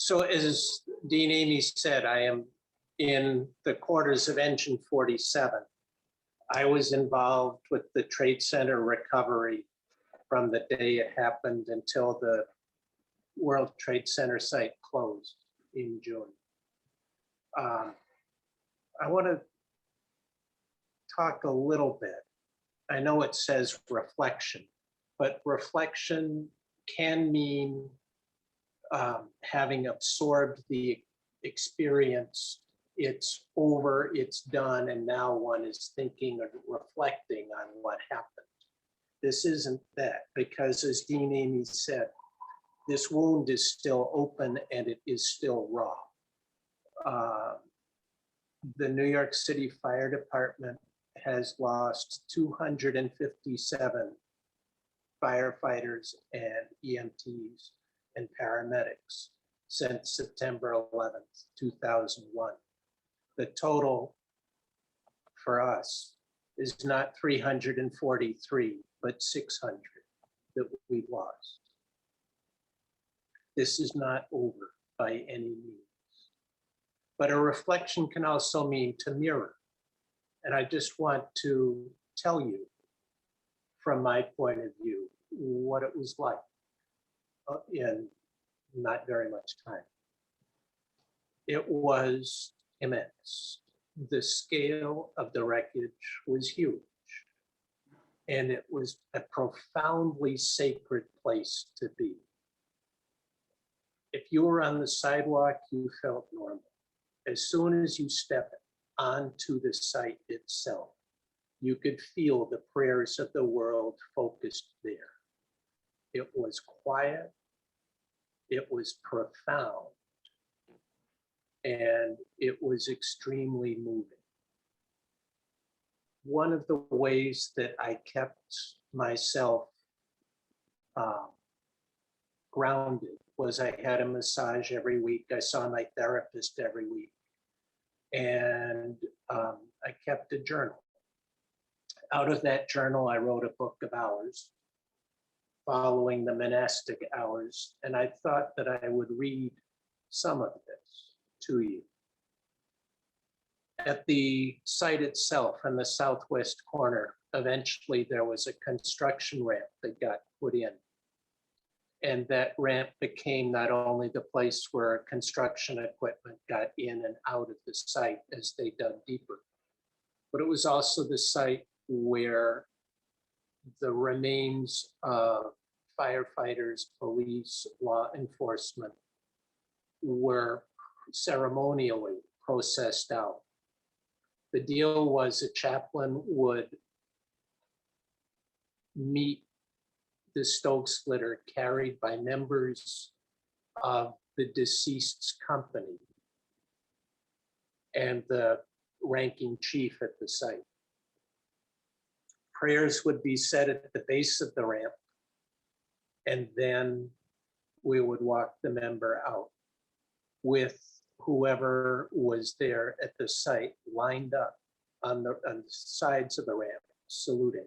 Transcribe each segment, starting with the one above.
So as Dean Amy said, I am in the quarters of Engine 47. I was involved with the Trade Center recovery from the day it happened until the World Trade Center site closed in June. I want to talk a little bit. I know it says reflection, but reflection can mean having absorbed the experience. It's over, it's done, and now one is thinking and reflecting on what happened. This isn't that, because as Dean Amy said, this wound is still open and it is still raw. The New York City Fire Department has lost 257 firefighters and EMTs and paramedics since September 11th, 2001. The total for us is not 343, but 600 that we've lost. This is not over by any means. But a reflection can also mean to mirror. And I just want to tell you, from my point of view, what it was like in not very much time. It was immense. The scale of the wreckage was huge. And it was a profoundly sacred place to be. If you were on the sidewalk, you felt normal. As soon as you stepped onto the site itself, you could feel the prayers of the world focused there. It was quiet, it was profound, and it was extremely moving. One of the ways that I kept myself grounded was I had a massage every week. I saw my therapist every week. And I kept a journal. Out of that journal, I wrote a book of hours following the monastic hours. And I thought that I would read some of this to you. At the site itself, in the southwest corner, eventually there was a construction ramp that got put in. And that ramp became not only the place where construction equipment got in and out of the site as they dug deeper, but it was also the site where the remains of firefighters, police, law enforcement were ceremonially processed out. The deal was a chaplain would meet the Stokes litter carried by members of the deceased's company and the ranking chief at the site. Prayers would be said at the base of the ramp, and then we would walk the member out with whoever was there at the site lined up on the sides of the ramp, saluting,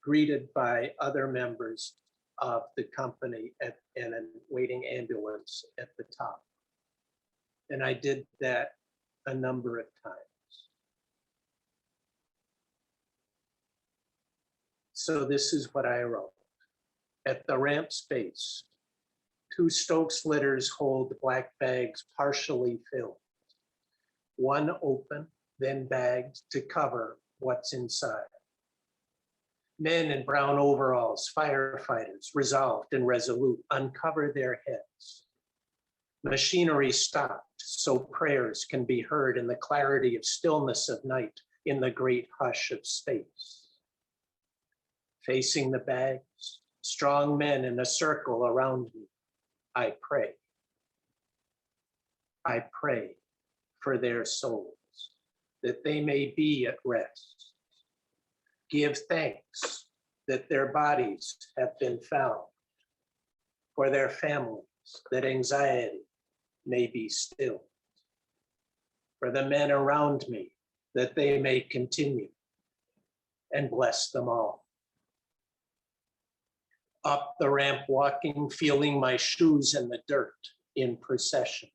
greeted by other members of the company and a waiting ambulance at the top. And I did that a number of times. So this is what I wrote. At the ramp space, 2 Stokes litters hold black bags partially filled. One open, then bagged to cover what's inside. Men in brown overalls, firefighters, resolved and resolute, uncover their heads. Machinery stopped so prayers can be heard in the clarity of stillness of night, in the great hush of space. Facing the bags, strong men in a circle around me, I pray. I pray for their souls, that they may be at rest. Give thanks that their bodies have been found, for their families, that anxiety may be stilled, for the men around me, that they may continue, and bless them all. Up the ramp walking, feeling my shoes in the dirt, in procession.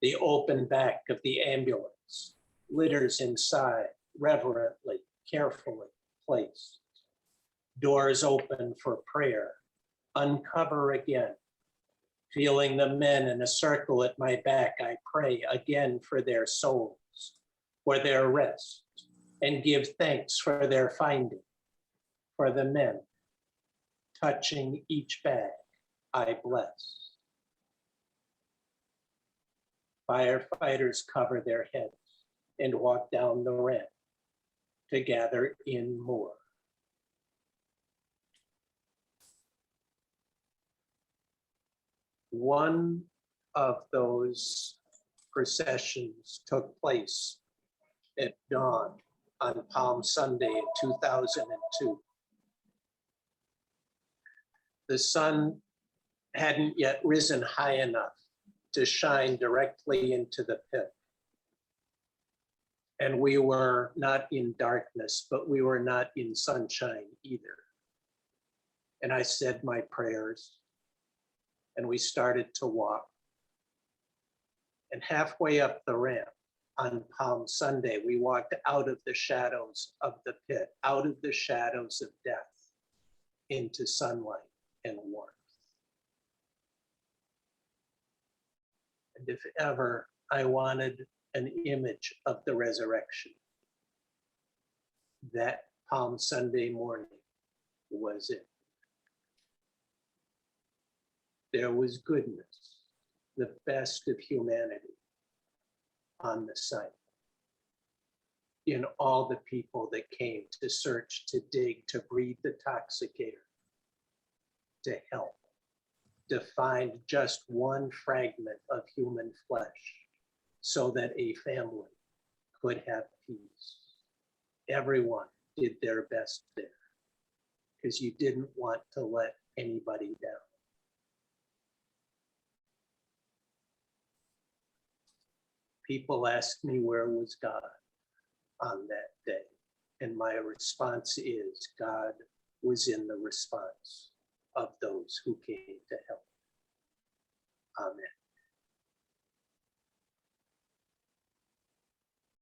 The open back of the ambulance, litters inside, reverently, carefully placed. Doors open for prayer, uncover again. Feeling the men in a circle at my back, I pray again for their souls, for their rest, and give thanks for their finding. For the men, touching each bag, I bless. Firefighters cover their heads and walk down the ramp to gather in more. One of those processions took place at dawn on Palm Sunday in 2002. The sun hadn't yet risen high enough to shine directly into the pit. And we were not in darkness, but we were not in sunshine either. And I said my prayers, and we started to walk. And halfway up the ramp on Palm Sunday, we walked out of the shadows of the pit, out of the shadows of death, into sunlight and warmth. And if ever I wanted an image of the resurrection, that Palm Sunday morning was it. There was goodness, the best of humanity on the site, in all the people that came to search, to dig, to breathe the toxic air, to help, to find just one fragment of human flesh so that a family could have peace. Everyone did their best there because you didn't want to let anybody down. People ask me where was God on that day, and my response is God was in the response of those who came to help. Amen.